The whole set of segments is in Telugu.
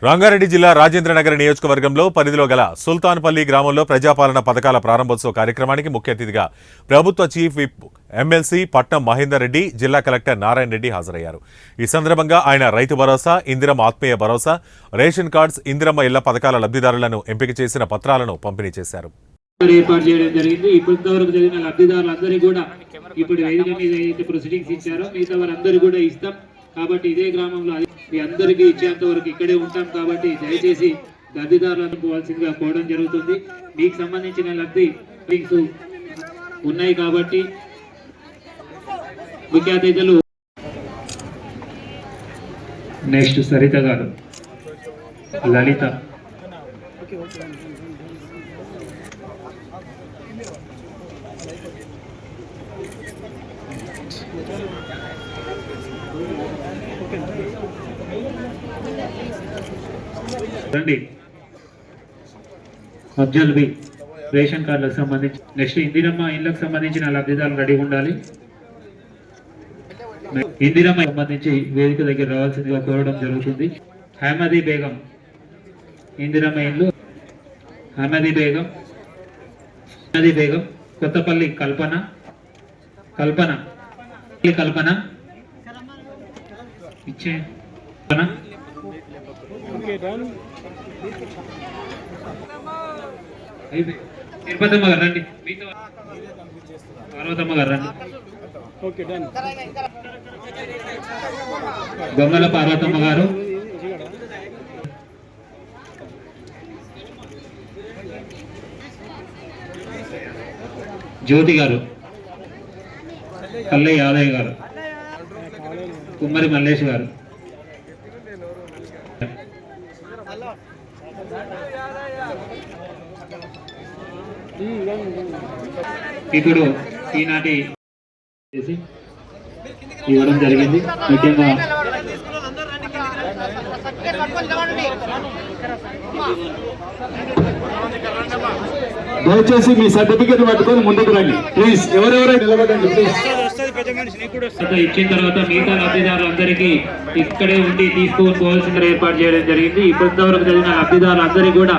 రంగారెడ్డి జిల్లా రాజేంద్రనగర్ నియోజకవర్గంలో పరిధిలో గల సుల్తాన్పల్లి గ్రామంలో ప్రజాపాలన పథకాల ప్రారంభోత్సవ కార్యక్రమానికి ముఖ్య అతిథిగా ప్రభుత్వ చీఫ్ విప్ ఎమ్మెల్సీ పట్నం మహేందర్ రెడ్డి, జిల్లా కలెక్టర్ నారాయణ రెడ్డి హాజరయ్యారు. ఈ సందర్భంగా ఆయన రైతు భరోసా, ఇందిరమ్మ ఆత్మీయ భరోసా, రేషన్ కార్డ్స్, ఇందిరమ్మ ఇళ్ల పథకాల లబ్ధిదారులను ఎంపిక చేసిన పత్రాలను పంపిణీ చేశారు. ఏర్పాటు చేయడం జరిగింది. ఇప్పటివరకు జరిగిన లబ్ధిదారులందరికీ కూడా ఇప్పుడు వేదిక మీద ఏదైతే ప్రొసీడింగ్స్ ఇచ్చారో మిగతా వారందరూ కూడా ఇస్తాం. కాబట్టి ఇదే గ్రామంలో మీ అందరికీ ఇచ్చేంత వరకు ఇక్కడే ఉంటాం. కాబట్టి దయచేసి లబ్ధిదారులను పోవాల్సిందిగా కోవడం జరుగుతుంది. మీకు సంబంధించిన లబ్ధి ఉన్నాయి కాబట్టి ముఖ్య అతిథులు నెక్స్ట్ సరిత గారు, లలిత, రండి. అఫ్జల్ బి రేషన్ కార్డులకు సంబంధించి నెక్స్ట్ ఇందిరమ్మ ఇళ్లకు సంబంధించిన లబ్ధిదారులు రెడీ ఉండాలి. ఇందిరమ్మ సంబంధించి వేదిక దగ్గర రావాల్సిందిగా కోరడం జరుగుతుంది. హమదీ బేగం ఇందిరమ్మ ఇల్లు, హమదీ బేగం, కొత్తపల్లి కల్పన ఇచ్చే తిరుపతమ్మ గారు రండి, పార్వతమ్మ గారు రండి, బొమ్మల పార్వతమ్మ గారు, జ్యోతి గారు, కల్లయ్య యాదయ్య గారు, కుమ్మరి మల్లేష్ గారు, ఇప్పుడు ఈనాటి ఇవ్వడం జరిగింది. ముఖ్యంగా దయచేసి మీ సర్టిఫికేట్ పట్టుకొని ముందుకు రండి ప్లీజ్. ఎవరెవరైనా నిలబడండి ప్లీజ్. ఇచ్చిన తర్వాత మిగతా లబ్ధిదారులందరికీ ఇక్కడే ఉండి తీసుకొని పోవాల్సిన ఏర్పాటు చేయడం జరిగింది. ఇప్పటివరకు జరిగిన లబ్ధిదారులందరికీ కూడా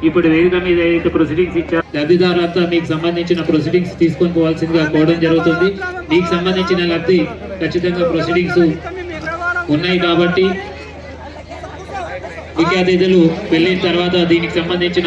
ఇప్పుడు వేదిక మీద ఏదైతే ప్రొసీడింగ్స్ ఇచ్చారు లబ్ధిదారులంతా మీకు సంబంధించిన ప్రొసీడింగ్స్ తీసుకొని పోవాల్సిందిగా కోవడం జరుగుతుంది. మీకు సంబంధించిన లబ్ధి ఖచ్చితంగా ప్రొసీడింగ్స్ ఉన్నాయి కాబట్టి ముఖ్య అతిథులు వెళ్ళిన తర్వాత దీనికి సంబంధించిన